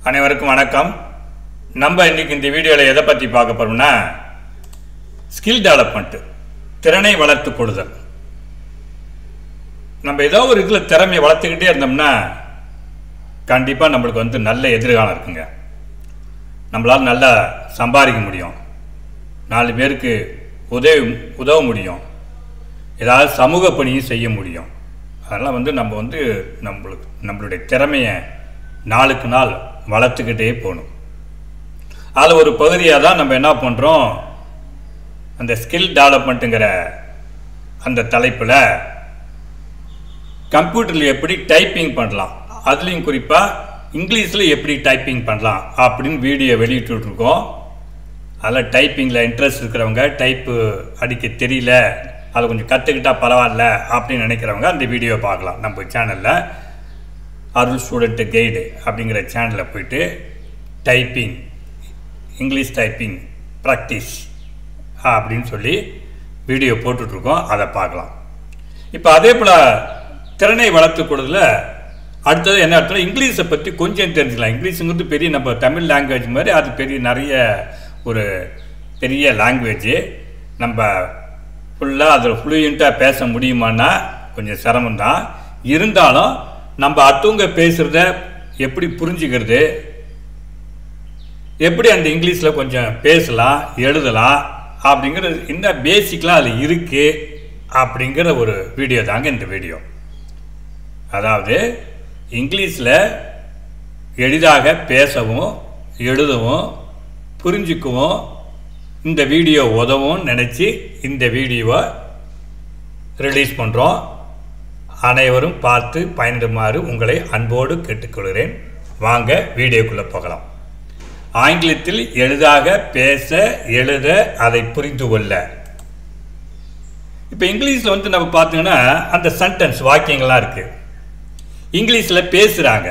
அனைவருக்கும் வணக்கம். நம்ம இன்னைக்கு இந்த வீடியோவில் எதை பற்றி பார்க்க போறோம்னா ஸ்கில் டெவலப்மெண்ட், திறனை வளர்த்துக் கொள்ளுதல். நம்ம ஏதோ ஒரு இதில் திறமையை வளர்த்துக்கிட்டே இருந்தோம்னா கண்டிப்பாக நம்மளுக்கு நல்ல எதிர்காலம் இருக்குங்க. நம்மளால் நல்லா சம்பாதிக்க முடியும், 4 பேருக்கு உதவ முடியும், ஏதாவது சமூக பணியும் செய்ய முடியும். அதனால் நம்ம நம்மளுடைய திறமையை நாளுக்கு நாள் வளர்த்துக்கிட்டே போகணும். அதில் ஒரு பகுதியாக தான் நம்ம என்ன பண்ணுறோம், அந்த ஸ்கில் டெவலப்மெண்ட்டுங்கிற அந்த தலைப்பில் கம்ப்யூட்டரில் எப்படி டைப்பிங் பண்ணலாம், அதுலேயும் குறிப்பாக இங்கிலீஷில் எப்படி டைப்பிங் பண்ணலாம் அப்படின்னு வீடியோ வெளியிட்டுருக்கோம். அதில் டைப்பிங்கில் இன்ட்ரெஸ்ட் இருக்கிறவங்க, டைப்பு அடிக்க தெரியல, அதை கொஞ்சம் கற்றுக்கிட்டால் பரவாயில்ல அப்படின்னு நினைக்கிறவங்க அந்த வீடியோ பார்க்கலாம். நம்ம சேனலில் அருள் ஸ்டூடெண்ட் கைடு அப்படிங்கிற சேனலில் போயிட்டு டைப்பிங், இங்கிலீஷ் டைப்பிங் ப்ராக்டிஸ் அப்படின்னு சொல்லி வீடியோ போட்டுட்ருக்கோம், அதை பார்க்கலாம். இப்போ அதே போல் திறனை வளர்த்துக்கூடதில் அடுத்தது என்ன அர்த்தம், இங்கிலீஷை பற்றி கொஞ்சம் தெரிஞ்சுக்கலாம். இங்கிலீஷுங்கிறது பெரிய நம்ம தமிழ் லாங்குவேஜ் மாதிரி அது பெரிய நிறைய ஒரு பெரிய லாங்குவேஜ். நம்ம ஃபுல்லாக அதில் ஃப்ளூயண்ட்டாக பேச முடியுமான்னா கொஞ்சம் சிரமம்தான். இருந்தாலும் நம்ம அடுத்தவங்க பேசுகிறத எப்படி புரிஞ்சுக்கிறது, எப்படி அந்த இங்கிலீஷில் கொஞ்சம் பேசலாம், எழுதலாம் அப்படிங்கிற இந்த பேசிக்கெலாம் அதில் இருக்குது அப்படிங்கிற ஒரு வீடியோ தாங்க இந்த வீடியோ. அதாவது இங்கிலீஷில் எளிதாக பேசவும் எழுதவும் புரிஞ்சுக்கவும் இந்த வீடியோ உதவும் நினச்சி இந்த வீடியோவை ரிலீஸ் பண்ணுறோம். அனைவரும் பார்த்து பயன்படுமாறு உங்களை அன்போடு கேட்டுக்கொள்கிறேன். வாங்க வீடியோக்குள்ளே போகலாம். ஆங்கிலத்தில் எளிதாக பேச எழுத அதை புரிந்து கொள்ள. இப்போ இங்கிலீஷில் நம்ம பார்த்தீங்கன்னா அந்த சென்டென்ஸ் வாக்கியங்கள்லாம் இருக்குது. இங்கிலீஷில் பேசுகிறாங்க,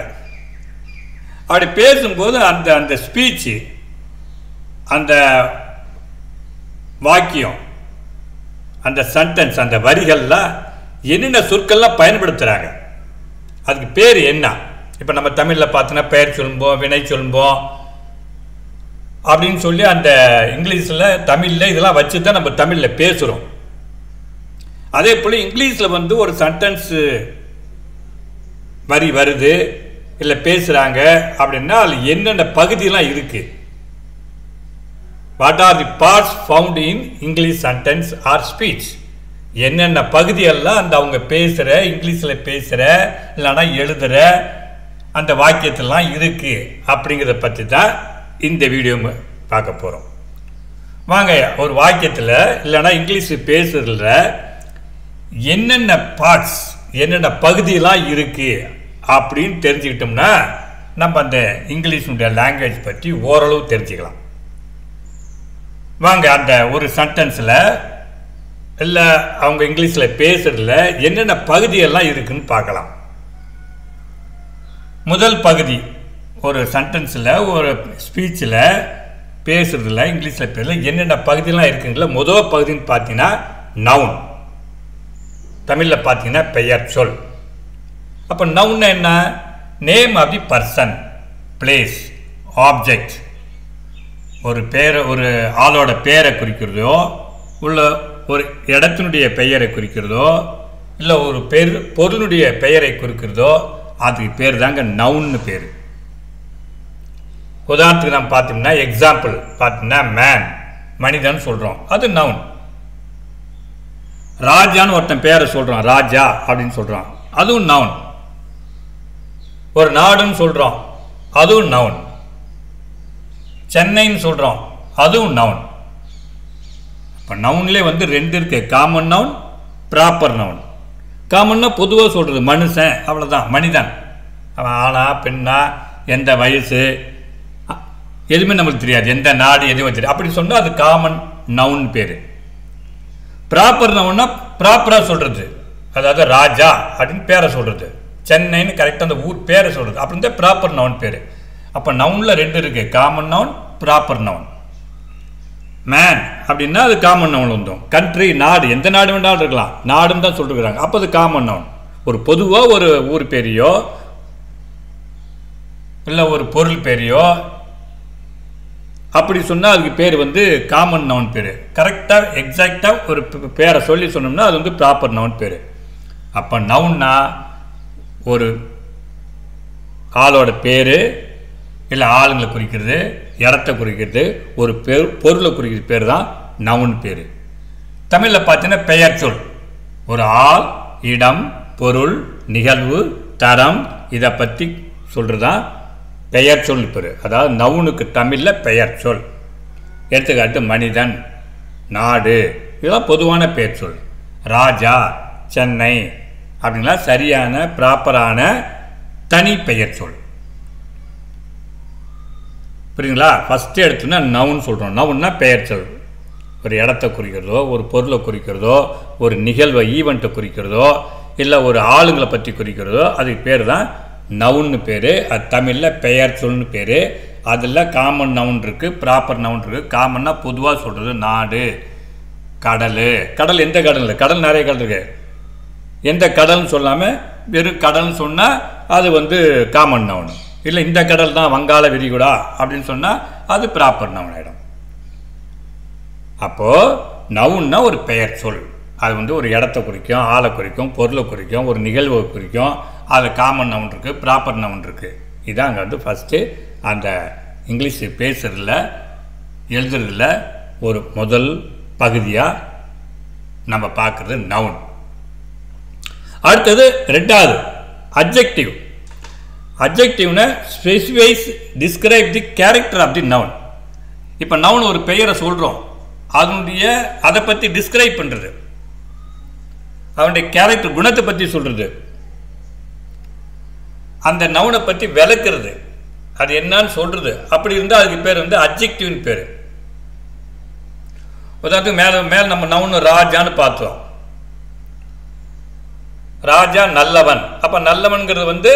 அப்படி பேசும்போது அந்த அந்த ஸ்பீச்சு, அந்த வாக்கியம், அந்த சென்டென்ஸ், அந்த வரிகள்லாம் என்னென்ன சொற்கள்லாம் பயன்படுத்துகிறாங்க, அதுக்கு பேர் என்ன. இப்போ நம்ம தமிழில் பார்த்தோன்னா பெயர் சொல்லும்போம், வினை சொல்லும்போம் அப்படின்னு சொல்லி அந்த இங்கிலீஷில் தமிழில் இதெல்லாம் வச்சு தான் நம்ம தமிழில் பேசுகிறோம். அதே போல் இங்கிலீஷில் ஒரு சென்டென்ஸு வரி வருது இல்லை பேசுகிறாங்க அப்படின்னா அதில் என்னென்ன பகுதியெல்லாம் இருக்குது. What are the parts found in English sentence or speech, என்னென்ன பகுதியெல்லாம் அந்த அவங்க பேசுகிற இங்கிலீஷில் பேசுகிற இல்லைன்னா எழுதுகிற அந்த வாக்கியத்திலாம் இருக்குது அப்படிங்கிறத பற்றி தான் இந்த வீடியோ பார்க்க போகிறோம். வாங்க, ஒரு வாக்கியத்தில் இல்லைன்னா இங்கிலீஷ் பேசுகிறதுல என்னென்ன பார்ட்ஸ், என்னென்ன பகுதியெல்லாம் இருக்குது அப்படின்னு தெரிஞ்சுக்கிட்டோம்னா நம்ம அந்த இங்கிலீஷுடைய லாங்குவேஜ் பற்றி ஓரளவு தெரிஞ்சுக்கலாம். வாங்க, அந்த ஒரு சென்டென்ஸில் இல்லை அவங்க இங்கிலீஷில் பேசுகிறதுல என்னென்ன பகுதியெல்லாம் இருக்குன்னு பார்க்கலாம். முதல் பகுதி, ஒரு சென்டென்ஸில் ஒரு ஸ்பீச்சில் பேசுகிறதுல இங்கிலீஷில் பேசுகிறதுல என்னென்ன பகுதியெல்லாம் இருக்குங்களா. முதல் பகுதின்னு பார்த்தீங்கன்னா நவுன், தமிழில் பார்த்தீங்கன்னா பெயர் சொல். அப்போ நவுன் என்ன, name of the person, place, object. ஒரு பேரை, ஒரு ஆளோட பேரை குறிக்கிறதோ, உள்ள ஒரு இடத்தினுடைய பெயரை குறிக்கிறதோ, இல்லை ஒரு பொருளுடைய பெயரை குறிக்கிறதோ அதுக்கு பேர் தாங்க நவுன்னு பேர். உதாரணத்துக்கு நம்ம பார்த்தோம்னா, எக்ஸாம்பிள் பார்த்தீங்கன்னா மேன், மனிதன் சொல்கிறோம், அது நவுன். ராஜான்னு ஒருத்தன் பேரை சொல்கிறோம், ராஜா அப்படின்னு சொல்கிறோம், அதுவும் நவுன். ஒரு நாடுன்னு சொல்கிறோம், அதுவும் நவுன். சென்னைன்னு சொல்கிறோம், அதுவும் நவுன். இப்போ நவுன்லேயே 2 இருக்கு, காமன் நவுன், ப்ராப்பர் நவுன். காமன்னா பொதுவாக சொல்கிறது மனுஷன், அவ்வளோதான், மனிதன். அவன் ஆனா பெண்ணா, எந்த வயசு, எதுவுமே நம்மளுக்கு தெரியாது, எந்த நாடு எதுவுமே தெரியாது, அப்படி சொன்னால் அது காமன் நவுன் பேர். ப்ராப்பர் நவுன்னா ப்ராப்பராக சொல்கிறது, அதாவது ராஜா அப்படின்னு பேரை சொல்கிறது, சென்னைன்னு கரெக்டாக அந்த ஊர் பேரை சொல்கிறது, அப்படின்னு தான் ப்ராப்பர் நவுன் பேர். அப்போ நவுனில் 2 இருக்குது, common noun, proper noun. Man அப்படின்னா அது காமன் நவுன் வந்துடும். கண்ட்ரி, நாடு, எந்த நாடு வேண்டாலும் இருக்கலாம், நாடுன்னு தான் சொல்லிருக்கிறாங்க, அப்போ அது காமன் நவுன். ஒரு பொதுவாக ஒரு ஊர் பேரையோ இல்லை ஒரு பொருள் பேரையோ அப்படி சொன்னால் அதுக்கு பேர் வந்து காமன் நவுன் பேர். கரெக்டாக எக்ஸாக்டாக ஒரு பேரை சொல்லி சொன்னோம்னா அது வந்து ப்ராப்பர் நவுன் பேர். அப்போ நவுன்னா ஒரு ஆளோட பேர், இல்லை ஆளுங்களை குறிக்கிறது, இடத்த குறிக்கிறது, ஒரு பொருளை குறிக்கிறது பேர் தான் நவுன் பேர். தமிழில் பார்த்தீங்கன்னா பெயர் சொல். ஒரு ஆள், இடம், பொருள், நிகழ்வு, தரம் இதை பற்றி சொல்கிறது தான் பெயர் சொல் பேர். அதாவது நவுனுக்கு தமிழில் பெயர் சொல். எடுத்துக்காட்டு மனிதன், நாடு இதெல்லாம் பொதுவான பெயர் சொல். ராஜா, சென்னை அப்படின்லாம் சரியான ப்ராப்பரான தனி பெயர் சொல். புரியுங்களா? ஃபஸ்ட்டு எடுத்தோன்னா நவுன் சொல்கிறோம். நவுன்னா பெயர் சொல். ஒரு இடத்த குறிக்கிறதோ, ஒரு பொருளை குறிக்கிறதோ, ஒரு நிகழ்வை ஈவெண்ட்டை குறிக்கிறதோ, இல்லை ஒரு ஆளுங்களை பற்றி குறிக்கிறதோ அதுக்கு பேர் தான் நவுன்னு பேர். அது தமிழில் பெயர் சொல்னு பேர். அதில் காமன் நவுன் இருக்குது, ப்ராப்பர் நவுன் இருக்குது. காமன்னா பொதுவாக சொல்கிறது நாடு, கடல். கடல் எந்த கடல் இல்லை, கடல் நிறைய கடல் இருக்குது. எந்த கடல்னு சொல்லாமல் வெறும் கடல்னு சொன்னால் அது வந்து காமன் நவுன். இல்லை இந்த கடல் தான் வங்காள விரிகுடா அப்படின்னு சொன்னால் அது ப்ராப்பர் நவுன் ஆகிடும். அப்போது நவுன்னா ஒரு பெயர் சொல். அது வந்து ஒரு இடத்த குறிக்கும், ஆளை குறிக்கும், பொருளை குறிக்கும், ஒரு நிகழ்வை குறிக்கும். அது காமன் நவுன் இருக்குது, ப்ராப்பர் நவுன் இருக்குது. இதான் அங்கே வந்து ஃபஸ்ட்டு அந்த இங்கிலீஷ் பேசுகிறதுல எழுதுறதுல ஒரு முதல் பகுதியாக நம்ம பார்க்குறது நவுன். அடுத்தது ரெண்டாவது அட்ஜெக்டிவ். அட்ஜெக்டிவ்னா specifies describe the character of the noun. இப்போ நவுன் ஒரு பெயரை சொல்கிறோம், அதை பற்றி டிஸ்கிரைப் பண்ணுறது, அவனுடைய கேரக்டர் குணத்தை பற்றி சொல்கிறது, அந்த நவுனை பற்றி விளக்குறது, அது என்னன்னு சொல்கிறது. அப்படி இருந்தால் அதுக்கு பேர் வந்து அட்ஜெக்டிவ்னு பேர். உதாரணத்துக்கு மேலே நம்ம நவுன் ராஜான்னு பார்த்தோம். ராஜா நல்லவன். அப்போ நல்லவன்கிறது வந்து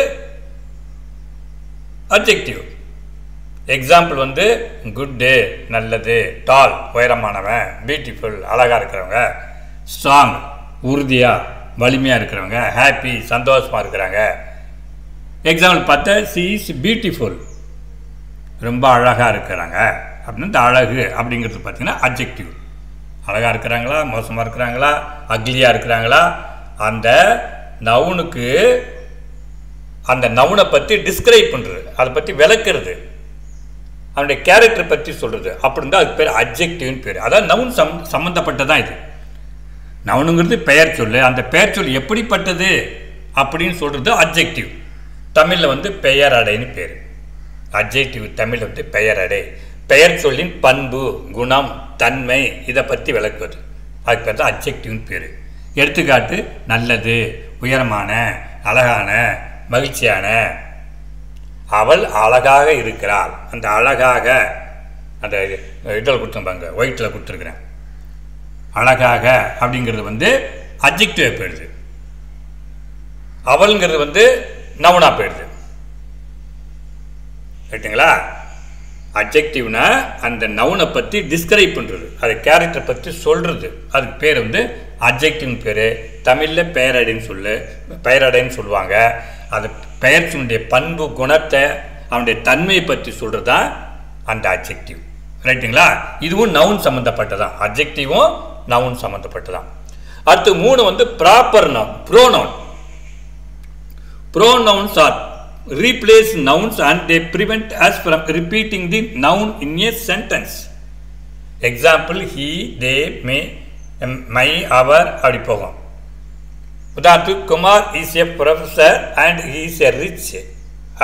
அட்ஜெக்டிவ். எக்ஸாம்பிள் வந்து குட் டே நல்லது, டால் உயரமானவன், பியூட்டிஃபுல் அழகாக இருக்கிறவங்க, ஸ்ட்ராங் உறுதியாக வலிமையாக இருக்கிறவங்க, ஹாப்பி சந்தோஷமாக இருக்கிறாங்க. எக்ஸாம்பிள் பார்த்தா சி இஸ் பியூட்டிஃபுல் ரொம்ப அழகாக இருக்கிறாங்க அப்படின்னு. இந்த அழகு அப்படிங்கிறது பார்த்தீங்கன்னா அட்ஜெக்டிவ். அழகாக இருக்கிறாங்களா, மோசமாக இருக்கிறாங்களா, அக்லியாக இருக்கிறாங்களா, அந்த நவுனுக்கு அந்த நவுனை பற்றி டிஸ்கிரைப் பண்ணுறது, அதை பற்றி விளக்குறது, அவனுடைய கேரக்டர் பற்றி சொல்கிறது. அப்படி இருந்தால் அதுக்கு பேர் அட்ஜெக்டிவ்னு பேர். அதாவது நவுன் சம்மந்தப்பட்டதான் இது. நவுனுங்கிறது பெயர் சொல். அந்த பெயர் சொல் எப்படிப்பட்டது அப்படின்னு சொல்கிறது அட்ஜெக்டிவ். தமிழில் வந்து பெயர் அடைன்னு பேர். அட்ஜெக்டிவ் தமிழில் வந்து பெயர் அடை. பெயர் சொல்லின் பண்பு, குணம், தன்மை இதை பற்றி விளக்குவது, அதுக்கு பேர் தான் அட்ஜெக்டிவ்னு பேர். எடுத்துக்காட்டு நல்லது, உயரமான, அழகான, மகிழ்ச்சியான. அவள் அழகாக இருக்கிறாள். அந்த அழகாக அந்த இதில் கொடுத்துருப்பாங்க, ஒயிட்டில் கொடுத்துருக்குறேன். அழகாக அப்படிங்கிறது வந்து அட்ஜெக்டிவ் போயிடுது. அவள்ங்கிறது வந்து நவுனா போயிடுது. ரைட்டுங்களா? அட்ஜெக்டிவ்னா அந்த நவுனை பற்றி டிஸ்கிரைப் பண்ணுறது, அது கேரக்டரை பற்றி சொல்கிறது, அதுக்கு பேர் வந்து அட்ஜெக்டிவ்னு பேர். தமிழில் பெயரடைன்னு சொல்லுவாங்க. அது பெயர் சொல்லுடைய பண்பு, குணத்தை, அவனுடைய தன்மையை பற்றி சொல்கிறது தான் அந்த அட்ஜெக்டிவ். ரைட்டுங்களா? இதுவும் நவுன் சம்மந்தப்பட்டதான். அட்ஜெக்டிவும் நவுன் சம்மந்தப்பட்டதான். அடுத்து 3 வந்து proper noun, pronoun. Pronouns are replace nouns and they prevent us from repeating the noun in a sentence. Example, he, they, me, my, our அப்படி போகும். உதாரணத்துக்கு Kumar is a professor and he is a rich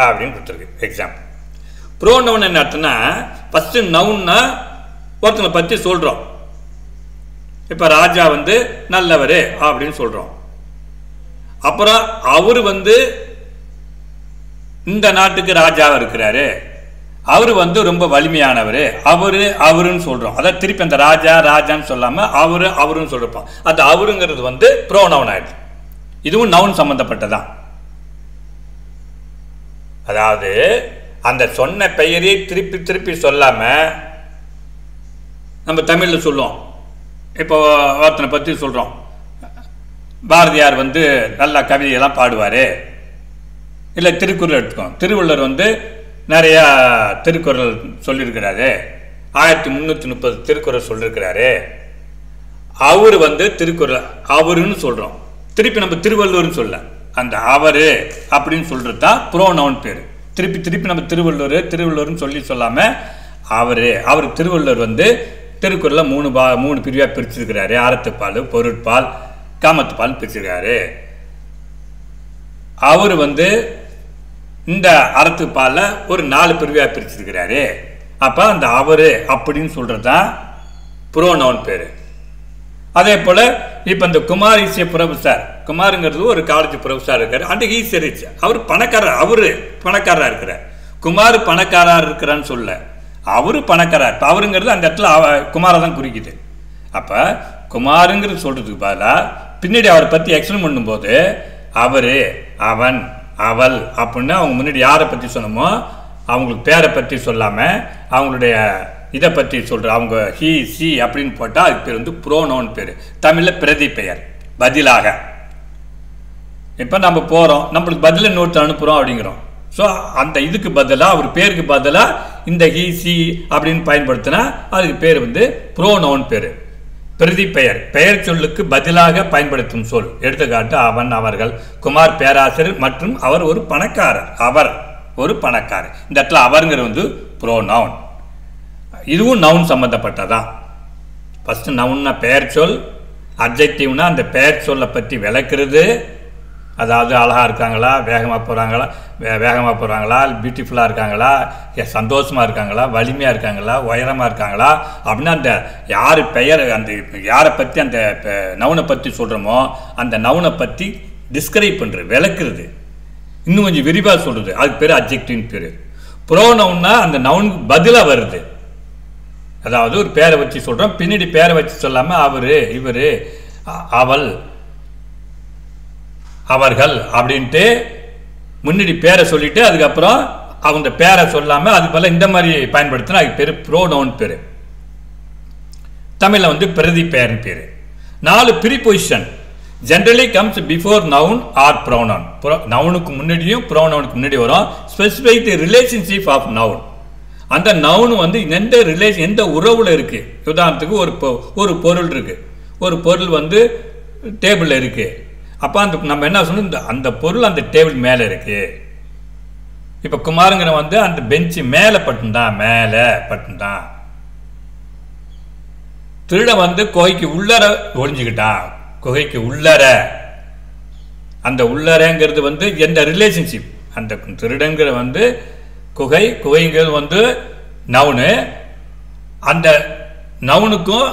அப்படின்னு கொடுத்துருக்கு example. Pronoun என்ன அர்த்தம்னா, first நவுன்னா ஒருத்தனை பற்றி சொல்கிறோம். இப்போ ராஜா வந்து நல்லவர் அப்படின்னு சொல்கிறோம். அப்புறம் அவர் வந்து இந்த நாட்டுக்கு ராஜாவாக இருக்கிறாரு, அவர் வந்து ரொம்ப வலிமையானவர், அவருன்னு சொல்கிறோம். அதான் திருப்பி அந்த ராஜான்னு சொல்லாமல் அவருன்னு சொல்லிருப்போம். அந்த அவருங்கிறது வந்து ப்ரோனவுன் ஆயிடுச்சு. இதுவும் நவுன் சம்மந்தப்பட்டதான். அதாவது அந்த சொன்ன பெயரை திருப்பி சொல்லாமல் நம்ம தமிழில் சொல்லுவோம். இப்போ ஒருத்தனை பற்றி சொல்கிறோம், பாரதியார் வந்து நல்ல கவிதையெல்லாம் பாடுவார். இல்லை திருக்குறள் எடுத்துக்கோம், திருவள்ளுவர் வந்து நிறையா திருக்குறள் சொல்லியிருக்கிறாரு, 1330 திருக்குறள் சொல்லியிருக்கிறாரு. அவர் திருக்குறள் அவருன்னு சொல்கிறோம், திருப்பி நம்ம திருவள்ளுவர்னு சொல்ல, அந்த அவர் அப்படின்னு சொல்கிறது தான் ப்ரோனவுன் பேர். திருப்பி நம்ம திருவள்ளுவர்னு சொல்லாமல் அவர் திருவள்ளுவர் திருக்குறளை 3 பிரிவாக பிரிச்சிருக்கிறாரு. அறத்துப்பால், பொருட்பால், காமத்துப்பால் பிரிச்சிருக்காரு. அவர் இந்த அறத்துப்பாலில் ஒரு 4 பிரிவாக பிரிச்சிருக்கிறாரு. அப்போ அந்த அவர் அப்படின்னு சொல்கிறது தான் ப்ரோனவுன் பேர். அதே போல் இப்போ இந்த குமார் இஸ் ஏ ப்ரொஃபஸர், குமாருங்கிறது ஒரு காலேஜ் ப்ரொஃபஸர் இருக்கார். அண்ட் ஈஸ் ரிச், அவர் பணக்காரராக இருக்கிறார். குமார் பணக்காரராக இருக்கிறான்னு சொல்ல, அவரு பணக்காரர். இப்போ அவருங்கிறது அந்த இடத்துல குமாரை தான் குறிக்குது. அப்போ குமாருங்கிறது சொல்கிறதுக்கு பதிலாக பின்னாடி அவரை பற்றி எக்ஸ்பிளைன் பண்ணும்போது அவர், அவன், அவள் அப்படின்னு அவங்க முன்னாடி யாரை பற்றி சொன்னமோ அவங்களுக்கு பேரை பற்றி சொல்லாமல் அவங்களுடைய இதை பற்றி சொல்கிற அவங்க ஹீ சி அப்படின்னு போட்டால் அதுக்கு பேர் ப்ரோனவுன் பேர். தமிழில் பிரதி பெயர், பதிலாக. இப்போ நம்ம போகிறோம், நம்மளுக்கு பதில் இன்னொருத்தர் அனுப்புகிறோம் அப்படிங்கிறோம். ஸோ அந்த இதுக்கு பதிலாக அவர் பேருக்கு பதிலாக இந்த ஹீ சி அப்படின்னு பயன்படுத்தினா அதுக்கு பேர் ப்ரோனவுன் பேர், பிரதி பெயர். பெயர் சொல்லுக்கு பதிலாக பயன்படுத்தும் சொல். எடுத்துக்காட்டு அவன், அவர்கள். குமார் பேராசிரியர் மற்றும் அவர் ஒரு பணக்காரர். அவர் ஒரு பணக்காரர். இந்த இடத்துல அவருங்கிறது ப்ரோனவுன். இதுவும் நவுன் சம்மந்தப்பட்டதான். ஃபஸ்ட்டு நவுன்னா பெயர் சொல், அட்ஜெக்டிவ்னா அந்த பெயர் சொல்லை பற்றி விளக்குறது. அதாவது அழகாக இருக்காங்களா, வேகமாக போகிறாங்களா, பியூட்டிஃபுல்லாக இருக்காங்களா, சந்தோஷமாக இருக்காங்களா, வலிமையாக இருக்காங்களா, உயரமாக இருக்காங்களா அப்படின்னா அந்த யார் பெயர், அந்த யாரை பற்றி அந்த நவுனை பற்றி சொல்கிறோமோ அந்த நவுனை பற்றி டிஸ்கிரைப் பண்ணுறது, விளக்குறது, இன்னும் கொஞ்சம் விரிவாக சொல்கிறது. அதுக்கு பேர் அட்ஜெக்டிவ்னு பேர். ப்ரோனவுன்னா அந்த நவுனுக்கு பதிலாக வருது. அதாவது ஒரு பேரை வச்சு சொல்கிறோம், பின்னாடி பேரை வச்சு சொல்லாமல் அவர், இவர், அவள், அவர்கள் அப்படின்ட்டு முன்னாடி பேரை சொல்லிட்டு அதுக்கப்புறம் அவங்க பேரை சொல்லாமல் அது போல் இந்த மாதிரி பயன்படுத்தினா அதுக்கு பேர் ப்ரோனவுன் பேர். தமிழில் பிரதி பெயர்னு பேர். 4 preposition generally comes before noun or pronoun. நவுனுக்கு முன்னாடியும் ப்ரோனவுனுக்கு முன்னாடி வரும். Specify the relationship of noun. அந்த நவுன் எந்த உறவுல இருக்கு. உதாரணத்துக்கு ஒரு பொருள் இருக்கு, ஒரு பொருள் டேபிளில் இருக்கு. அப்போ நம்ம என்ன சொல்லணும், அந்த பொருள் அந்த டேபிள் மேலே இருக்கு. இப்போ குமாருங்கிற அந்த பெஞ்சு மேலே பட்டுந்தான். திருட குகைக்கு உள்ளர ஒளிஞ்சுக்கிட்டான். குகைக்கு உள்ளர, அந்த உள்ளரங்கிறது எந்த ரிலேஷன்ஷிப், அந்த திருடங்கிற குகைங்கிறது நவுனு, அந்த நவுனுக்கும்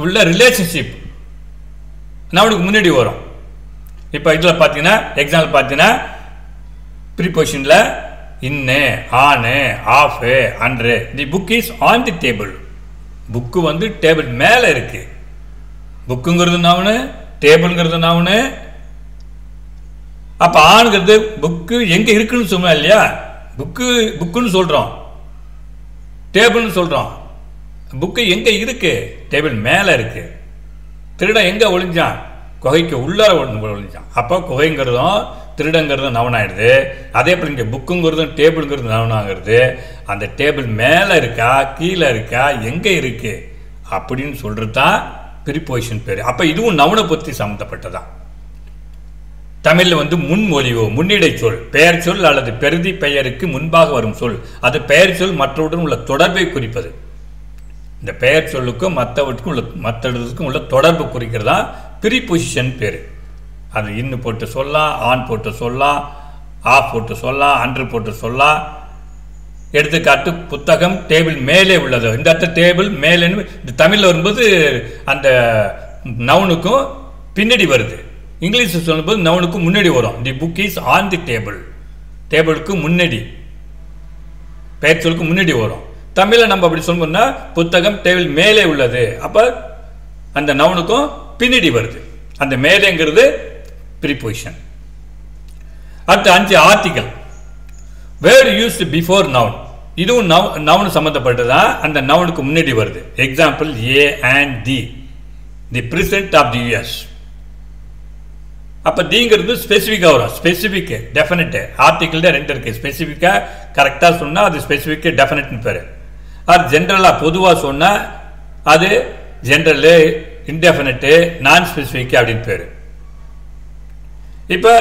உள்ள ரிலேஷன்ஷிப் நவுனுக்கு முன்னாடி வரும். இப்போ இதில் பார்த்தீங்கன்னா எக்ஸாம்பிள் பார்த்தீங்கன்னா ப்ரீபொசிஷனில் இன்னு, ஆனு, ஆஃபு, அன்று. தி book is on the table. Book table மேலே இருக்கு. புக்குங்கிறது நவுனு, டேபிள்ங்கிறது நவுனு. அப்போ ஆணுங்கிறது புக்கு எங்கே இருக்குன்னு சொன்னா இல்லையா, புக்குன்னு சொல்கிறோம், டேபிள்னு சொல்கிறோம். புக்கு எங்கே இருக்கு, டேபிள் மேலே இருக்கு. திருடன் எங்கே ஒளிஞ்சான், குகைக்கு உள்ளார ஒளிஞ்சான். அப்போ குகைங்கிறதும் திருடங்கிறதும் நவனாயிடுது. அதே போல் இங்கே புக்குங்கிறதும் டேபிளுங்கிறது நவனாகிறது. அந்த டேபிள் மேலே இருக்கா, கீழே இருக்கா, எங்கே இருக்கு அப்படின்னு சொல்கிறது தான் ப்ரீபொசிஷன் பேர். அப்போ இதுவும் நவனை பற்றி சம்மந்தப்பட்டதான். தமிழில் முன்மொழிவோ, முன்னிடை சொல், பெயர் சொல் அல்லது பிரதி பெயருக்கு முன்பாக வரும் சொல். அது பெயர் சொல் மற்றவற்றுடன் உள்ள தொடர்பை குறிப்பது. இந்த பெயர் சொல்லுக்கும் மற்றவற்றுக்கும் உள்ள தொடர்பு குறிக்கிறதா ப்ரீபொசிஷன் பேர். அது இன்னு போட்டு சொல்லலாம், ஆன் போட்டு சொல்லலாம், ஆஃப் போட்டு சொல்லலாம், அன்று போட்டு சொல்லலாம். எடுத்துக்காட்டு புத்தகம் டேபிள் மேலே உள்ளது. இந்த இடத்துல டேபிள் மேலேன்னு இந்த தமிழில் வரும்போது அந்த நவுனுக்கும் பின்னாடி வருது. இங்கிலீஷில் சொல்லும்போது நவுனுக்கு முன்னாடி வரும். தி book is on the table. டேபிளுக்கு முன்னாடி, பெயர் சொல்லுக்கு முன்னாடி வரும். தமிழில் நம்ம அப்படி சொல்லணும்னா புத்தகம் டேபிள் மேலே உள்ளது. அப்போ அந்த நவுனுக்கும் பின்னாடி வருது. அந்த மேலேங்கிறது ப்ரீபொசிஷன். அடுத்து 5 article. Word used before noun. இதுவும் நவுன் சம்மந்தப்பட்டதா, அந்த நவுனுக்கு முன்னாடி வருது. Example a and the. The president of the US. அப்போ தீங்கிறது ஸ்பெசிஃபிக்காக வரும். ஸ்பெசிஃபிக் டெஃபினட் ஆர்டிக்கிள் தான் 2 இருக்குது. ஸ்பெசிஃபிக்காக கரெக்டாக சொன்னால் அது ஸ்பெசிஃபிக் டெஃபினட்னு பேர். அது ஜென்ரலாக பொதுவாக சொன்னால் அது ஜென்ரலு, இன்டெஃபினட்டு, நான் ஸ்பெசிஃபிக் அப்படின்னு பேர். இப்போ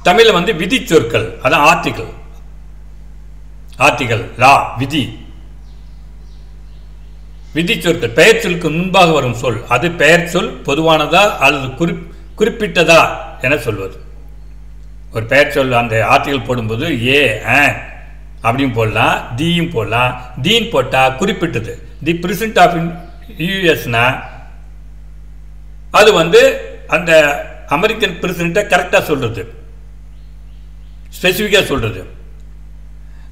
தமிழில் வந்து விதி சொற்கள், அதான் ஆர்டிக்கிள். ஆர்டிக்கிள் லா, விதி. விதி சொற்கள் பெயர் சொல்லுக்கு முன்பாக வரும் சொல், அது பெயர் சொல் பொதுவானதா அல்லது குறிப்பிட்டதா என சொல்வது. ஒரு பெயர் சொல் அந்த ஆர்டிகல் போடும்போது ஏ ஆன் அப்படின்னு போடலாம், தீயும் போடலாம். தீன் போட்டால் குறிப்பிட்டது. தி பிரசிடென்ட் ஆஃப் யூஎஸ்னா அது வந்து அந்த அமெரிக்கன் பிரசிடென்ட்டை கரெக்டாக சொல்கிறது, ஸ்பெசிஃபிக்காக சொல்கிறது.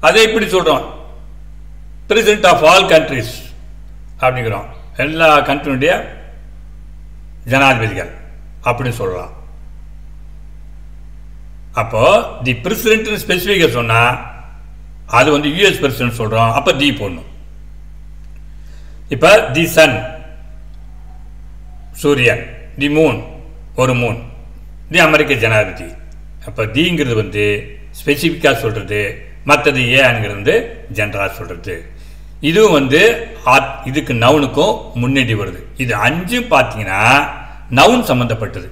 அதை இப்படி சொல்கிறோம், பிரசிடென்ட் ஆஃப் ஆல் கண்ட்ரிஸ் அப்படிங்கிறோம், எல்லா கண்ட்ரியுடைய ஜனாதிபதிகள் அப்படின்னு சொல்லலாம். அப்போ தி பிரசிடென்ட் ஸ்பெசிஃபிக்காக சொன்னால் அது வந்து யூஎஸ் பிரசிடென்ட் சொல்கிறோம், அப்போ தி போடணும். இப்போ தி சன் சூரியன், தி மூன் ஒரு மூன், தி அமெரிக்க ஜனாதிபதி. அப்போ திங்கிறது வந்து ஸ்பெசிஃபிக்காக சொல்கிறது, மற்றது ஏங்கிறது வந்து ஜென்ரலாக சொல்கிறது. இதுவும் வந்து இதுக்கு நவுனுக்கும் முன்னாடி வருது. இது 5 பார்த்தீங்கன்னா நவுன் சம்மந்தப்பட்டது.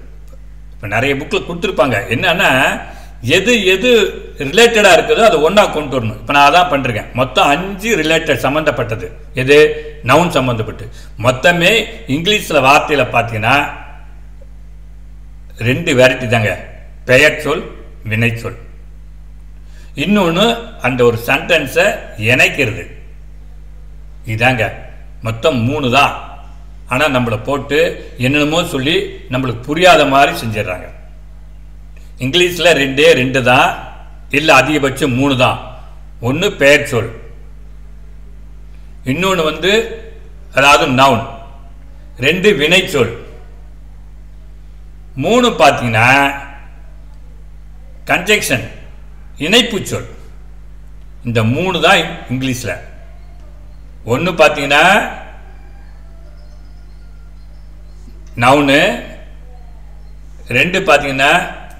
இப்போ நிறைய புக்கில் கொடுத்துருப்பாங்க, என்னன்னா எது எது ரிலேட்டடாக இருக்குதோ அதை ஒன்றா கொண்டு வரணும். இப்போ நான் அதான் பண்ணுறேன். மொத்தம் 5 ரிலேட்டட் சம்மந்தப்பட்டது. எது? நவுன் சம்மந்தப்பட்டு. மொத்தமே இங்கிலீஷில் வார்த்தையில் பார்த்தீங்கன்னா 2 வெரைட்டி தாங்க, பெயர் சொல், வினை சொல். இன்னொன்று அந்த ஒரு சென்டென்ஸை இணைக்கிறது. இதாங்க மொத்தம் 3 தான். ஆனால் நம்மளை போட்டு என்னென்னமோ சொல்லி நம்மளுக்கு புரியாத மாதிரி செஞ்சிடறாங்க. இங்கிலீஷில் 2 தான், இல்லை அதிகபட்சம் 3 தான். ஒன்று பெயர் சொல், இன்னொன்று வந்து அதாவது நவுன், 2 வினை சொல், 3 பார்த்தீங்கன்னா கன்ஜெக்ஷன் இணைப்பு சொல். இந்த 3 தான் இங்கிலீஷில். ஒன்று பார்த்தீங்கன்னா நவுனு, 2 பார்த்தீங்கன்னா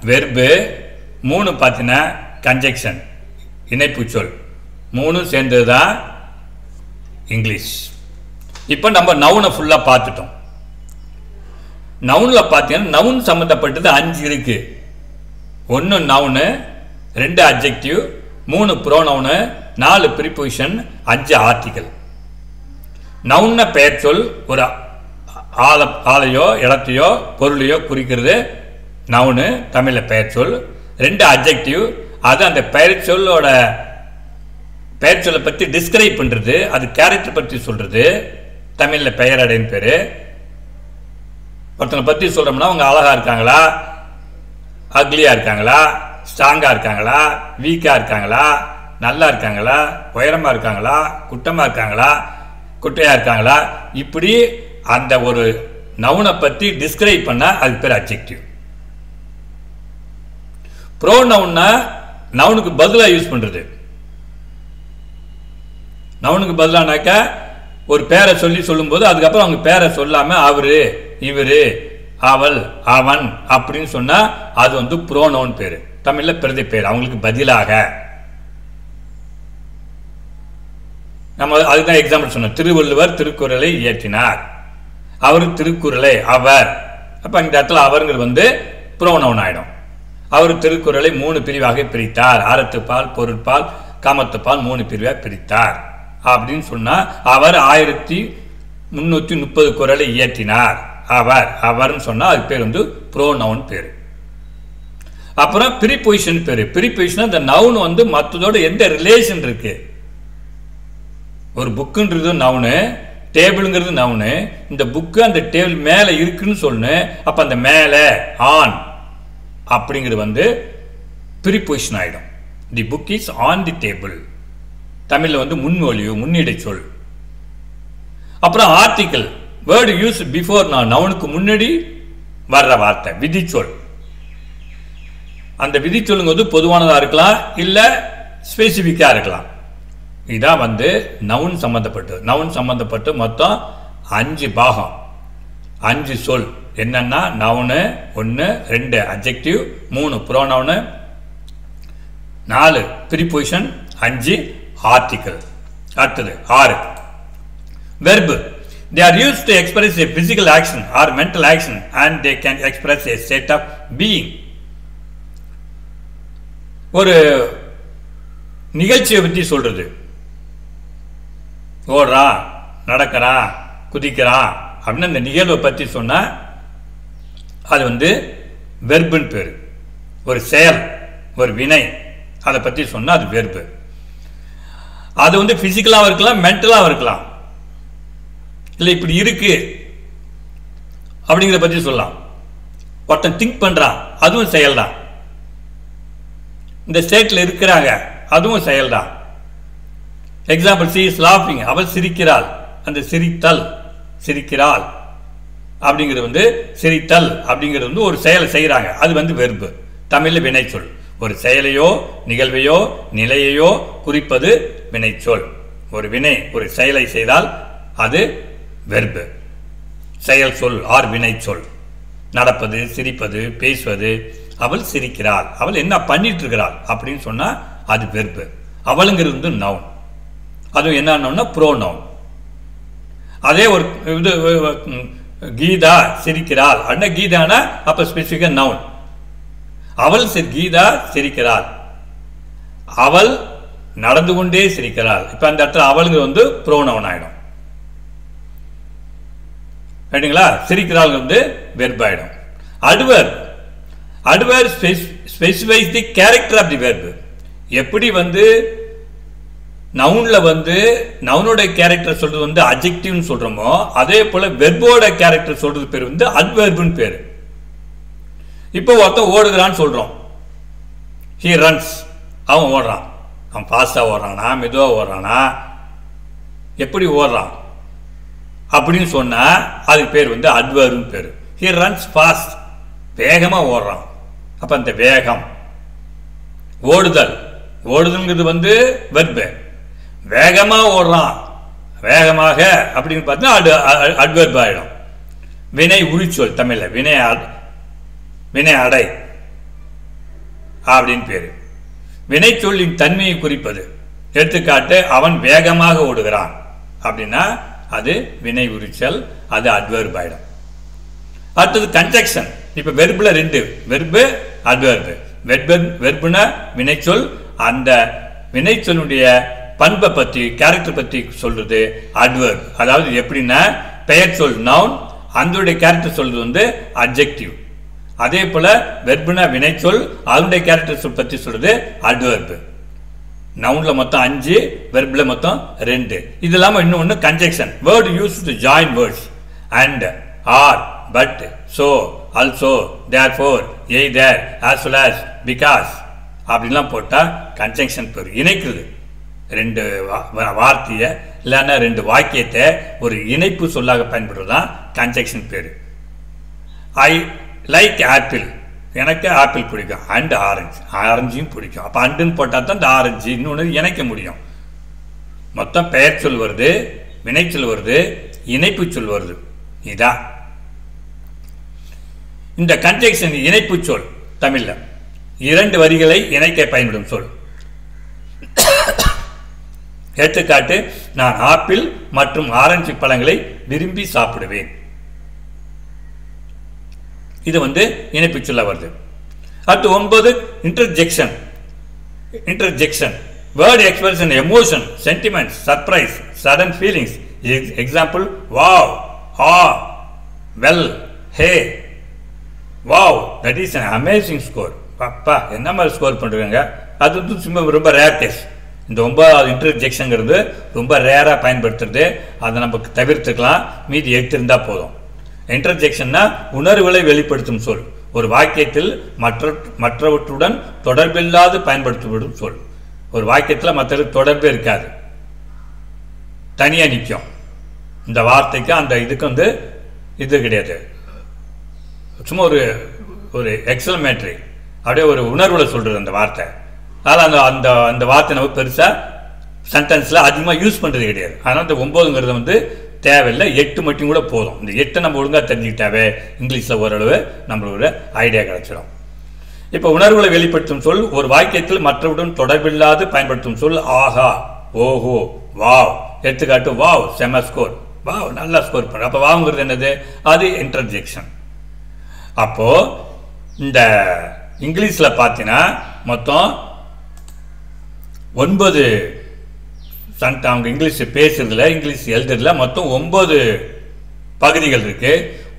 வெர்பு, 3 பார்த்தீங்கன்னா கன்ஜெக்ஷன் இணைப்பு சொல். 3 சேர்ந்தது தான் இங்கிலீஷ். இப்போ நம்ம நவுனை ஃபுல்லாக பார்த்துட்டோம். நவுனில் பார்த்தீங்கன்னா நவுன் சம்மந்தப்பட்டது 5 இருக்கு. 1 நவுனு, 2 அட்ஜெக்டிவ், 3 ப்ரோனவுனு, 4 ப்ரிபொசிஷன், 5 ஆர்டிகல். நவுன்ன பெயர் சொல், ஒரு ஆளையோ இடத்தையோ பொருளையோ குறிக்கிறது நவுனு, தமிழில் பெயர் சொல். 2 அட்ஜெக்டிவ், அது அந்த பெயர் சொல்லோட பெயர் சொல்லை பற்றி டிஸ்கிரைப் பண்ணுறது, அது கேரக்டர் பற்றி சொல்கிறது, தமிழில் பெயர் அடைன்னு பேர். ஒருத்தனை பற்றி சொல்கிறோம்னா அவங்க அழகாக இருக்காங்களா, அக்லியாக இருக்காங்களா, ஸ்ட்ராங்காக இருக்காங்களா, வீக்காக இருக்காங்களா, நல்லா இருக்காங்களா, உயரமாக இருக்காங்களா, குட்டமாக இருக்காங்களா, குட்டையாக இருக்காங்களா, இப்படி அந்த ஒரு நவுனை பற்றி டிஸ்கிரைப் பண்ணால் அதுக்கு பேர் அட்ஜெக்டிவ். ப்ரோ நவுன்னா நவுனுக்கு பதிலாக யூஸ் பண்ணுறது. நவுனுக்கு பதிலானாக்கா ஒரு பேரை சொல்லி சொல்லும்போது அதுக்கப்புறம் அவங்க பேரை சொல்லாமல் அவரு, இவரு, அவள், அவன் அப்படின்னு சொன்னால் அது வந்து ப்ரோனவுன் பேர், தமிழில் பிரதி பேர், அவங்களுக்கு பதிலாக. நம்ம அதுதான் எக்ஸாம்பிள் சொன்னோம். திருவள்ளுவர் திருக்குறளை இயற்றினார், அவர் திருக்குறளை, அவர். அப்போ இந்த இடத்துல அவருங்கிறது வந்து ப்ரோனவுன் ஆகிடும். அவர் திருக்குறளை 3 பிரிவாக பிரித்தார், அறத்துப்பால், பொருட்பால், காமத்துப்பால் 3 பிரிவாக பிரித்தார் அப்படின்னு சொன்னால் அவர் 1330 குறளை இயற்றினார். அவர்னு சொன்னால் அது பேர் வந்து ப்ரோனவுன் பேர். அப்புறம் ப்ரீபொசிஷன் பேர். ப்ரீபொசிஷன் அந்த நவுன் வந்து மற்றதோட எந்த ரிலேஷன் இருக்கு. ஒரு புக்குன்றது நவுனு, டேபிளுங்கிறது நவுனு. இந்த புக்கு அந்த டேபிள் மேலே இருக்குன்னு சொல்லணும். அப்போ அந்த மேலே ஆன் அப்படிங்கிறது வந்து ப்ரீபொசிஷன் ஆகிடும். தி book is on the table, தமிழில் வந்து முன்மொழிவு, முன்னிடை சொல். அப்புறம் ஆர்டிக்கல், வேர்டு யூஸ் பிஃபோர் நவுனுக்கு முன்னாடி வர்ற வார்த்தை, விதிச்சொல். அந்த விதிச்சொல்லுங்க பொதுவானதாக இருக்கலாம், இல்லை ஸ்பெசிஃபிக்காக இருக்கலாம். இதான் வந்து நவுன் சம்மந்தப்பட்டது. நவுன் சம்மந்தப்பட்டு மொத்தம் 5 பாகம், 5 சொல். என்னன்னா நவுனு 1 2 அட்ஜெக்டிவ் 3 ப்ரோனவுனு 4 ப்ரீபொசிஷன் 5 ஆர்டிகல். அடுத்தது 6 verb. They are used to express a physical action or mental action and they can express a state of being. ஒரு நிகழ்ச்சியை பற்றி சொல்றது. ஓடுறான், நடக்கிறான், குதிக்கிறான் அப்படின்னு அந்த நிகழ்வை பற்றி சொன்னா அது வெர்புன்னு பேரு. ஒரு செயல், ஒரு வினை, அதை பற்றி சொன்னா அது வெர்பு. அது பிசிக்கலாகவும் இருக்கலாம், மென்டலாகவும் இருக்கலாம். இல்லை இப்படி இருக்கு அப்படிங்கிறத பற்றி சொல்லலாம். ஒருத்தன் திங்க் பண்றான், அதுவும் செயல் தான். இந்த ஸ்டேட்ல இருக்கிறாங்க, அதுவும் செயல் தான். எக்ஸாம்பிள், she is laughing, அவள் சிரிக்கிறாள். அந்த சிரித்தல், சிரிக்கிறாள் அப்படிங்கிறது சிரித்தல் அப்படிங்கிறது ஒரு செயலை செய்யறாங்க, அது வெர்பு. தமிழ்ல வினைச்சொல். ஒரு செயலையோ நிகழ்வையோ நிலையையோ குறிப்பது வினைச்சொல். ஒரு வினை ஒரு செயலை செய்தால் அது வெர்பு, செயல் சொல் ஆர் வினைச்சொல். நடப்பது, சிரிப்பது, பேசுவது. அவள் சிரிக்கிறாள், அவள் என்ன பண்ணிட்டு இருக்கிறாள் அப்படின்னு சொன்னா அது வெர்பு. அவளுங்கிறது நவுன், அதுவும் என்ன ப்ரோ நவுன். அதே ஒரு இது கீதா சிரிக்கிறாள் அப்படின்னா கீதானா அப்ப ஸ்பெசிபிக்கா நவுன். அவள் கீதா சிரிக்கிறாள், அவள் நடந்து கொண்டே சிரிக்கிறாள். இப்ப அந்த இடத்துல அவளுங்க ப்ரோ நவுன் ஆயிடும். ரைட்டுங்களா? சிரிக்கிறாள் வெர்ப் ஆயிடும். Adverb. Adverb specifies the character of the verb. எப்படி நவுன்ல நவுனோட கேரக்டர் சொல்றது அட்ஜெக்டிவ்னு சொல்றோமோ அதே போல வெர்போட கேரக்டர் சொல்றது பேர் அட்வர்ப்னு பேரு. இப்போ ஒருத்தன் ஓடுகிறான்னு சொல்றோம். ஹி ரன்ஸ், அவன் ஓடுறான். அவன் ஃபாஸ்டா ஓடுறானா, மெதுவா ஓடுறானா, எப்படி ஓடுறான் அப்படின்னு சொன்னா அதுக்கு பேர் அட்வர்ப்னு பேரு. ஹி ரன்ஸ் ஃபாஸ்ட், வேகமா ஓடுறான். அப்ப அந்த வேகம், ஓடுதல், ஓடுதல்ங்கிறது வெர்பு. வேகமா ஓடுறான், வேகமாக அப்படின்னு பார்த்தா அட்வர்ப் ஆயிடும். வினை உரிச்சொல், தமிழ்ல வினை அடை அப்படின்னு பேரு. வினைச்சொல்லின் தன்மையை குறிப்பது. எடுத்துக்காட்டு, அவன் வேகமாக ஓடுகிறான் அப்படின்னா அது வினை உரிச்சல், அது அட்வர்ப் ஆயிடும். அடுத்தது கன்ஜெக்ஷன். இப்ப வெர்புல 2, வெர்பு அட்வர்பு. வெர்புனா வினைச்சொல், அந்த வினைச்சொல்லுடைய பண்பை பற்றி, கேரக்டர் பற்றி சொல்றது அட்வர்ப். அதாவது எப்படின்னா பெயர் சொல் நவுன், அதனுடைய கேரக்டர் சொல்றது அட்ஜெக்டிவ். அதே போல வெர்புனா வினைச்சொல், அதனுடைய கேரக்டர் சொல் பற்றி சொல்றது அட்வர்ப். நவுன்ல மொத்தம் 5, வெர்புல மொத்தம் 2. இது இல்லாம இன்னொன்னு conjunction. Word use to join words and, or, but, so, also, therefore, either, as well as, because அப்படின்லாம் போட்டா கன்ஜெக்ஷன் பேர். இணைக்கிறது. 2 வார்த்தையை இல்லைன்னா 2 வாக்கியத்தை ஒரு இணைப்பு சொல்லாக பயன்படுறதுதான் கன்ஜெக்ஷன் பேரு. ஐ லைக் ஆப்பிள், எனக்கு ஆப்பிள் பிடிக்கும். அண்ட் ஆரஞ்சு, ஆரஞ்சையும் பிடிக்கும். அப்ப அண்டுன்னு போட்டா தான் இந்த ஆரஞ்சு இன்னொன்று இணைக்க முடியும். மொத்தம் பெயர் சொல் வருது, வினைச்சொல் வருது, இணைப்பு சொல் வருது. இதான் இந்த கன்ஜெக்ஷன். இணைப்பு சொல் தமிழ்ல 2 வரிகளை இணைக்க பயன்படும் சொல். எடுத்துக்காட்டு, நான் ஆப்பிள் மற்றும் ஆரஞ்சு பழங்களை விரும்பி சாப்பிடுவேன். இது இணைப்பு சொல்ல வருது. அடுத்து 9 interjection. Interjection word express emotion, sentiments, surprise, sudden feelings. Example, wow, ah, well, hey. Wow, that is an amazing score. பாப்பா என்ன மாதிரி ஸ்கோர் பண்றாங்க. அது சும்மா ரொம்ப ரேர் கேஸ். இந்த 9வது இன்டர்ஜெக்ஷன்ங்கிறது ரொம்ப ரேரா பயன்படுத்துறது. அதை நமக்கு தவிர்த்துக்கலாம், மீதி 8 இருந்தா போதும். இன்டர்ஜெக்ஷன்னா உணர்வுகளை வெளிப்படுத்தும் சொல். ஒரு வாக்கியத்தில் மற்றவற்றுடன் தொடர்பில்லாது பயன்படுத்தப்படும் சொல். ஒரு வாக்கியத்தில் மற்ற தொடர்பே இருக்காது, தனியா நிற்கும். இந்த வார்த்தைக்கு அந்த இதுக்கு இது கிடையாது. சும்மா ஒரு எக்ஸலமேட்டரி, அப்படியே ஒரு உணர்வுல சொல்றது அந்த வார்த்தை. அதனால அந்த வார்த்தை நம்ம பெருசா சென்டென்ஸ்ல அதிகமாக யூஸ் பண்றது கிடையாது. அதனால இந்த 9ங்கிறது தேவையில்லை, 8 மட்டும் கூட போதும். இந்த 8 நம்ம ஒழுங்காக தெரிஞ்சுக்கிட்டாவே இங்கிலீஷில் ஓரளவு நம்மளோட ஐடியா கிடைச்சிடும். இப்போ உணர்வுகளை வெளிப்படுத்தும் சொல் ஒரு வாக்கியத்தில் மற்றவுடன் தொடர்பில்லாது பயன்படுத்தும் சொல் ஆஹா, ஓஹோ, வாவ். எடுத்துக்காட்டு வாவ், செம ஸ்கோர், வாவ் நல்லா ஸ்கோர் பண்ண. அப்போ வாவுங்கிறது என்னது? அது இன்டர்ஜெக்ஷன். அப்போ இந்த இங்கிலீஷில் பார்த்தீங்கன்னா மொத்தம் 9 அவங்க இங்கிலீஷ் பேசுறதுல இங்கிலீஷ் எழுதுறதுல மொத்தம் 9 பகுதிகள் இருக்கு.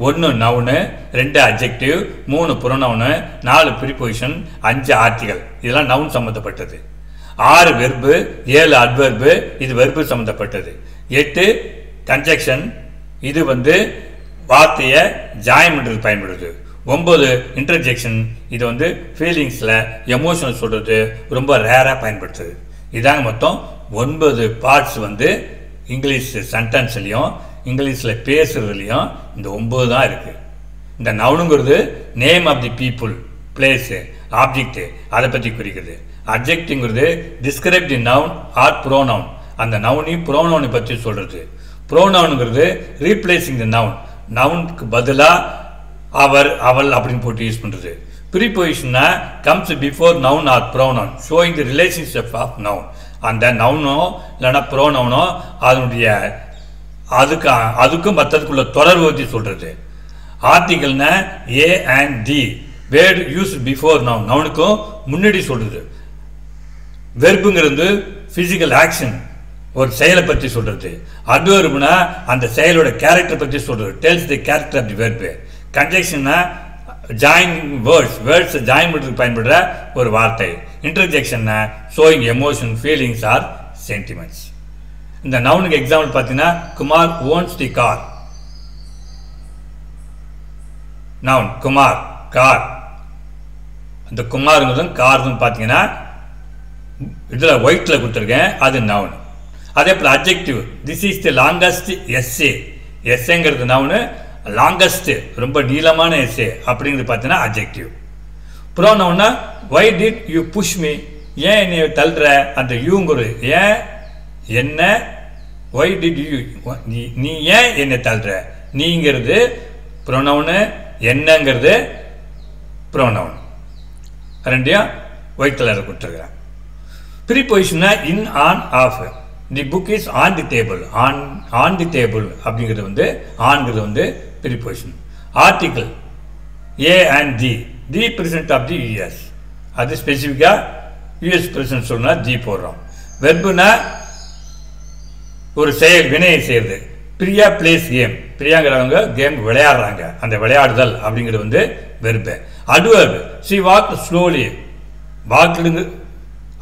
1 நவுனு, 2 அட்ஜெக்டிவ், 3 புரோனவுனு, 4 ப்ரீபொசிஷன், 5 ஆர்டிகல். இதெல்லாம் நவுன் சம்மந்தப்பட்டது. 6 வெர்பு, 7 அட்வெர்பு, இது வெர்பு சம்மந்தப்பட்டது. 8 கன்ஜெக்ஷன், இது வார்த்தையை ஜாயின் பண்ணுறது பயன்படுது. 9 இன்டர்ஜெக்ஷன், இது ஃபீலிங்ஸில் எமோஷனல் சொல்கிறது ரொம்ப ரேராக பயன்படுத்துது. இதாங்க மொத்தம் 9 பார்ட்ஸ் இங்கிலீஷ் சென்டென்ஸ்லையும் இங்கிலீஷில் பேசுறதுலையும் இந்த 9 தான் இருக்குது. இந்த நவுனுங்கிறது name of the people, place, object, அதை பற்றி குறிக்கிறது. அட்ஜெக்டிங்கிறது describe the noun or pronoun, அந்த நவுனையும் ப்ரோனவுனை பற்றி சொல்கிறது. ப்ரோனவுனுங்கிறது ரீப்ளேசிங் தி நவுன், நவுனுக்கு பதிலாக அவர், அவள் அப்படின்னு போட்டு யூஸ் பண்ணுறது. ப்ரீபொசிஷன்னா comes before noun or pronoun, showing the relationship of noun. அந்த நவுனோ இல்லைன்னா ப்ரோனவுனோ அதனுடைய அதுக்கும் மற்றதுக்குள்ள தொடர்பு பற்றி சொல்கிறது. ஆர்டிகல்னா a and the, word use before noun, நவுனுக்கும் முன்னாடி சொல்கிறது. வெர்புங்கிறது ஃபிசிக்கல் ஆக்ஷன், ஒரு செயலை பற்றி சொல்கிறது. அட்வெர்ப்னா அந்த செயலோட கேரக்டர் பற்றி சொல்கிறது, tells the character of the verb. கன்ஜெக்ஷன்னா ஜாயின் வேர்ட்ஸ் ஜாயின் பண்ணுறதுக்கு பயன்படுற ஒரு வார்த்தை. இன்டர்ஜெக்ஷன்னா showing emotion, feelings or sentiments. இந்த நவுனுக்கு எக்ஸாம்பிள் பார்த்தீங்கன்னா Kumar owns the car. Noun Kumar, car. அந்த குமாருங்கிறதும் கார்னு பார்த்தீங்கன்னா இதில் ஒயிட்டில் கொடுத்துருக்கேன், அது நவுன். அதே போல் adjective, this is the longest essay. எஸ்ஸேங்கிறது நவுனு, லாங்கஸ்ட் ரொம்ப நீளமான எஸ்ஸே அப்படிங்கிறது பார்த்தீங்கன்னா அட்ஜெக்டிவ். ப்ரோனவுன்னா why did you push me, ஏன் என்னை தள்ளுற, அந்த யூங்கிறது ஏன் என்ன, ஒய் டிட் யூ நீ ஏன் என்னை தள்ளுற, நீங்கிறது ப்ரோனவுனு, என்னங்கிறது ப்ரோனவுன். ரெண்டையும் ஒயிட் கலரில் கொடுத்துருக்குறேன். ப்ரீபொசிஷன்னா in, on, of. The book is on the table, on the table அப்படிங்கிறது ஆன்கிறது preposition. Article a and the present of the use, அது ஸ்பெசிஃபிக்காக யூஎஸ் பிரசன்ட் சொன்னா தி போடுறோம். வெர்புனா ஒரு செயல், வினையை செய்யுது. பிரியா பிளேஸ் கேம், பிரியாங்கிறவங்க கேம் விளையாடுறாங்க, அந்த விளையாடுதல் அப்படிங்கிறது verb. Adverb, she walk slowly, வாக்குங்க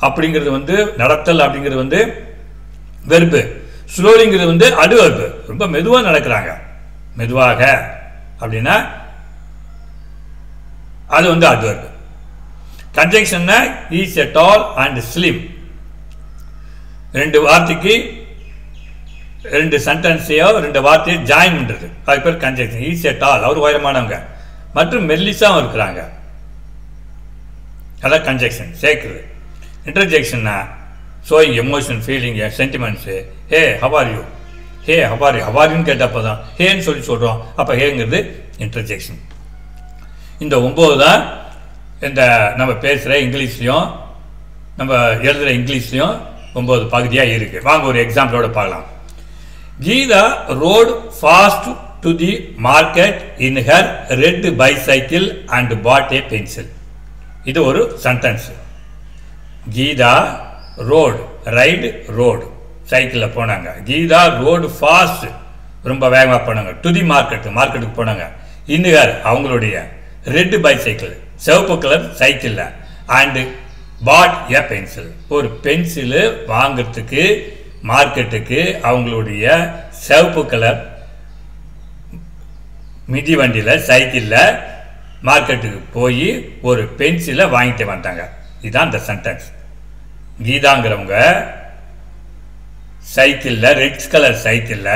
அப்படிங்கிறது நடத்தல் அப்படிங்கிறது வெர்பு. ஸ்லோலிங்கிறது அட்வெர்ப், ரொம்ப மெதுவாக நடக்கிறாங்க, மெதுவாக அப்படின்னா அது அட்வெர்ப். கன்ஜெக்ஷன்னா is a tall and slim, 2 வார்த்தைக்கு 2 சென்டென்ஸையோ 2 வார்த்தையோ ஜாயின் பண்ணுறது, அது பேர் கன்ஜெக்ஷன். ஈஸ் எ டால், அவர் உயரமானவங்க மற்றும் மெல்லிசாவும் இருக்கிறாங்க, அதான் கன்ஜெக்ஷன் சேர்க்குறது. இன்டர்ஜெக்ஷன்னா showing emotion, feeling, sentiments. Hey how are you, hey how are you, how are யூன்னு கேட்டப்போ தான் ஹேன்னு சொல்கிறோம், அப்போ ஹேங்கிறது இன்டர்ஜெக்ஷன். இந்த 9 தான் இந்த நம்ம பேசுகிற இங்கிலீஷ்லையும் நம்ம எழுதுகிற இங்கிலீஷ்லையும் 9 பகுதியாக இருக்குது. வாங்க ஒரு எக்ஸாம்பிளோட பார்க்கலாம். Geeta rode fast to the market in her red bicycle and bought a pencil. இது ஒரு sentence. Geeta rode, ride, rode, சைக்கிளில் போனாங்க. கீதா ரோடு ஃபாஸ்ட், ரொம்ப வேகமாக போனாங்க. டு தி மார்க்கெட்டுக்கு போனாங்க. இன்னுகார் அவங்களுடைய ரெட் பைசைக்கிள், சிவப்பு கலர் சைக்கிளில். அண்டு பாட் ஏ பென்சில், ஒரு பென்சிலு வாங்கிறதுக்கு மார்க்கெட்டுக்கு அவங்களுடைய சிவப்பு கலர் மிதி வண்டியில் சைக்கிளில் மார்க்கெட்டுக்கு போய் ஒரு பென்சிலை வாங்கிட்டு வந்தாங்க. இதுதான் இந்த சென்டென்ஸ். கீதாங்கிறவங்க சைக்கிளில், ரெட் கலர் சைக்கிளில்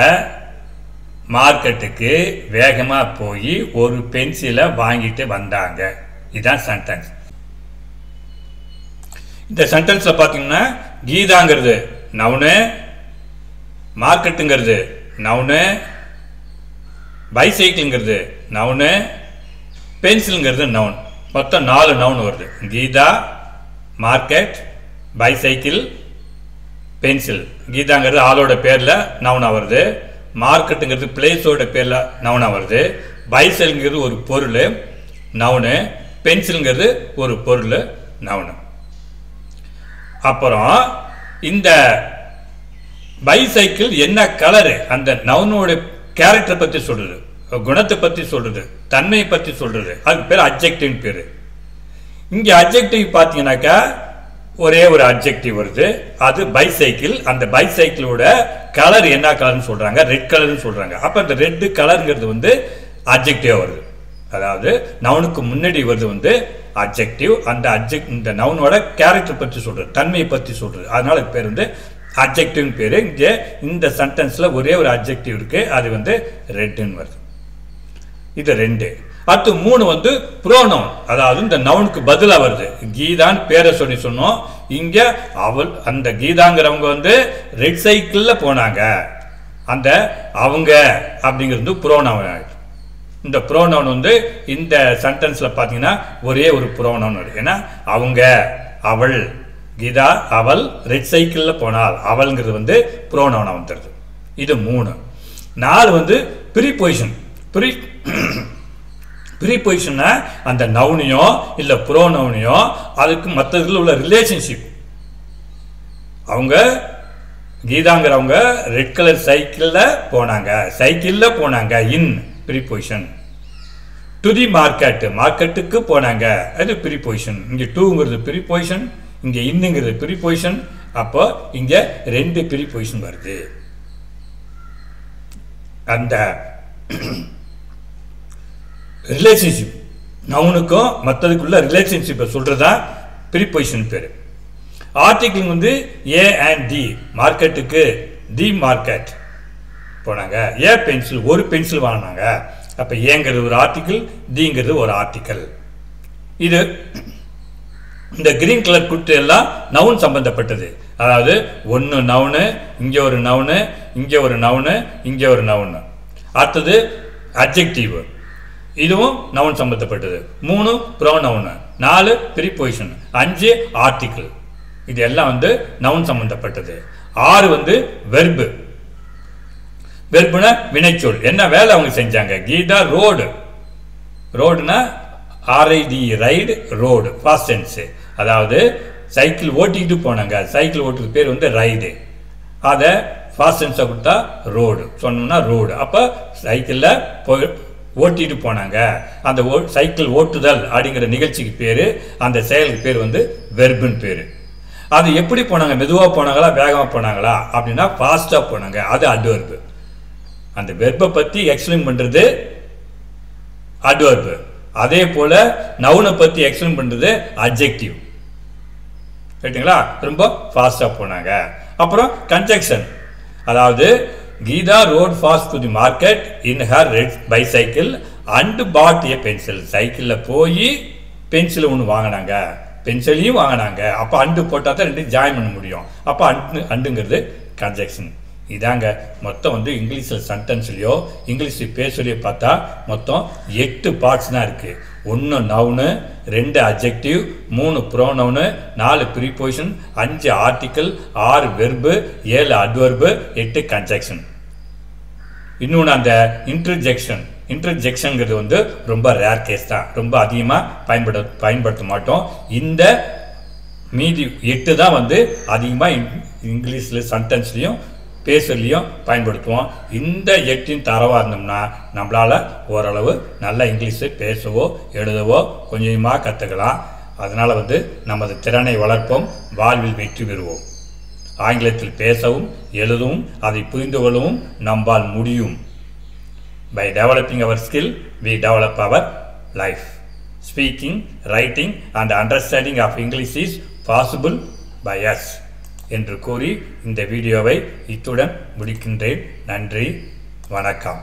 மார்க்கெட்டுக்கு வேகமாக போய் ஒரு பென்சிலை வாங்கிட்டு வந்தாங்க. இதுதான் சென்டென்ஸ். இந்த சென்டென்ஸில் பார்த்தீங்கன்னா கீதாங்கிறது நவுனு, மார்க்கெட்டுங்கிறது நவுனு, பைசைக்கிள்ங்கிறது நவுனு, பென்சிலுங்கிறது நவுன். மொத்தம் 4 நவுன் வருது. Geeta, market, bicycle, pencil. கீதாங்கிறது ஆளோட பேரில் நவுனாக வருது. மார்க்கெட்டுங்கிறது பிளேஸோட பேரில் நவுனாக வருது. பைசைக்கிள்ங்கிறது ஒரு பொருள் நவுனு, பென்சிலுங்கிறது ஒரு பொருள் நவுனு. அப்புறம் இந்த பைசைக்கிள் என்ன கலரு, அந்த நவுனோட கேரக்டரை பற்றி சொல்கிறது, குணத்தை பற்றி சொல்கிறது, தன்மையை பற்றி சொல்கிறது. அதுக்கு பேர் அட்ஜெக்டிவ் பேர். இங்கே அட்ஜெக்டிவ் பார்த்தீங்கன்னாக்கா ஒரே ஒரு அட்ஜெக்டிவ் வருது, அது பைசைக்கிள். அந்த பைசைக்கிளோட கலர் என்ன கலர்னு சொல்கிறாங்க, ரெட் கலர்னு சொல்கிறாங்க. அப்போ அந்த ரெட்டு கலருங்கிறது வந்து அட்ஜெக்டிவாக வருது. அதாவது நவுனுக்கு முன்னாடி வருது வந்து அட்ஜெக்டிவ். அந்த இந்த நவுனோட கேரக்டர் பற்றி சொல்கிறது, தன்மையை பற்றி சொல்கிறது. அதனால பேர் வந்து அட்ஜெக்டிவ் பேர். இங்கே இந்த சென்டென்ஸில் ஒரே ஒரு அட்ஜெக்டிவ் இருக்குது, அது வந்து ரெட்டுன்னு வருது. இது 2. அடுத்து 3 வந்து ப்ரோனவுன். அதாவது இந்த நவுனுக்கு பதிலாக வருது. கீதான்னு பேரை சொன்னோம். இங்கே அவள், அந்த கீதாங்கிறவங்க வந்து ரெட் சைக்கிளில் போனாங்க. அந்த அவங்க அப்படிங்கிறது ப்ரோனவுன் ஆகிடுச்சு. இந்த ப்ரோனவுன் வந்து இந்த சென்டென்ஸில் பார்த்தீங்கன்னா ஒரே ஒரு ப்ரோனவுன் வருது. ஏன்னா அவங்க, அவள், கீதா அவள் ரெட் சைக்கிளில் போனால், அவள்ங்கிறது வந்து ப்ரோனவுனாக வந்துடுது. இது 3. 4 வந்து ப்ரீபொசிஷன். ப்ரீபொசிஷன்னா அந்த நவுனையோ இல்லை ப்ரோனவுனையோ அதுக்கு மற்றதுல உள்ள ரிலேஷன்ஷிப். அவங்க கீதாங்கிறவங்க ரெட் கலர் சைக்கிளில் போனாங்க, இன் ப்ரீபொசிஷன். டு தி மார்க்கெட், மார்க்கெட்டுக்கு போனாங்க, அது ப்ரீபொசிஷன். இங்கே டூங்கிறது ப்ரீபொசிஷன், இங்கே இன்னுங்கிறது ப்ரீபொசிஷன். அப்போ இங்கே 2 ப்ரீபொசிஷன் வருது. அந்த ரிலேஷன்ஷிப், நவுனுக்கும் மற்றதுக்குள்ள ரிலேஷன்ஷிப்பை சொல்கிறதான் ப்ரீபொசிஷன் பேர். ஆர்டிக்கிள் வந்து ஏ அண்ட் டி, மார்க்கெட்டுக்கு தி மார்க்கெட் போனாங்க. ஏ பென்சில், ஒரு பென்சில் வாங்கினாங்க. அப்போ ஏங்கிறது ஒரு ஆர்டிக்கிள், டிங்கிறது ஒரு ஆர்டிக்கல். இது இந்த கிரீன் கலர் குட்டு எல்லாம் நவுன் சம்பந்தப்பட்டது. அதாவது 1 நவுனு, இங்கே ஒரு நவுனு, இங்கே ஒரு நவுனு, இங்கே ஒரு நவுனு. அடுத்தது அட்ஜெக்டிவ், இதுவும் நவுன் சம்பந்தப்பட்டது. 3 ப்ரோனவுன், 4 ப்ரீபொசிஷன், 5 ஆர்டிக்கிள். இது எல்லாம் வந்து நவுன் சம்பந்தப்பட்டது. 6 வந்து வெர்பு. வெர்புனா வினைச்சொல், என்ன வேலை அவங்க செஞ்சாங்க. கீதா ரோடு, ரோடுனா RID, ride, rode past tense. அதாவது சைக்கிள் ஓட்டிக்கிட்டு போனாங்க. சைக்கிள் ஓட்டுறது பேர் வந்து ரைடு. அதை ஃபாஸ்ட் டென்ஸை கொடுத்தா ரோடு சொன்னோம்னா ரோடு. அப்போ சைக்கிளில் போய் ஓட்டிட்டு போனாங்க. அந்த சைக்கிள் ஓட்டுதல் அப்படிங்கிற நிகழ்ச்சிக்கு பேர், அந்த செயலுக்கு பேர் வந்து வெர்புன்னு பேர். அது எப்படி போனாங்க, மெதுவாக போனாங்களா வேகமாக போனாங்களா அப்படின்னா ஃபாஸ்ட்டாக போனாங்க, அது அட்வர்பு. அந்த வெர்பை பற்றி எக்ஸ்பிளைன் பண்ணுறது அட்வர்பு. அதே போல் நவுனை பற்றி எக்ஸ்பிளைன் பண்ணுறது அட்ஜெக்டிவ். ரைட்டுங்களா, ரொம்ப ஃபாஸ்ட்டாக போனாங்க. அப்புறம் கன்ஜெக்ஷன், அதாவது Geeta rode fast to the market in her red bicycle and bought a pencil. சைக்கிளில் போய் பென்சில் ஒன்று வாங்கினாங்க, பென்சிலையும் வாங்கினாங்க. அப்போ அண்டு போட்டால் தான் 2 ஜாயின் பண்ண முடியும். அப்போ அண்டுங்கிறது கன்ஜெக்ஷன். இதாங்க மொத்தம் வந்து இங்கிலீஷில் சென்டென்ஸ்லையோ இங்கிலீஷ் பேசலையோ பார்த்தா மொத்தம் 8 பார்ட்ஸ் தான் இருக்குது. 1 noun, 2 adjective, 3 ப்ரோனவுனு, 4 preposition, 5 article, 6 verb, 7 adverb, 8 conjunction. இன்னொன்று அந்த இன்டர்ஜெக்ஷன்ங்கிறது வந்து ரொம்ப ரேர் கேஸ் தான், ரொம்ப அதிகமாக பயன்படுத்த மாட்டோம். இந்த மீதி 8 தான் வந்து அதிகமாக இங்கிலீஷில் சென்டென்ஸ்லையும் பேசலையும் பயன்படுத்துவோம். இந்த 8 தரவாக இருந்தோம்னா நம்மளால் ஓரளவு நல்ல இங்கிலீஷு பேசவோ எழுதவோ கொஞ்சமாக கற்றுக்கலாம். அதனால் வந்து நமது திறனை வளர்ப்போம், வாழ்வில் வெற்றி பெறுவோம். ஆங்கிலத்தில் பேசவும் எழுதவும் அதை புரிந்து கொள்ளவும் நம்மால் முடியும். By developing our skill, we develop our life. Speaking, writing and understanding of English is possible by us. என்று கூறி இந்த வீடியோவை இத்துடன் முடிக்கின்றேன். நன்றி, வணக்கம்.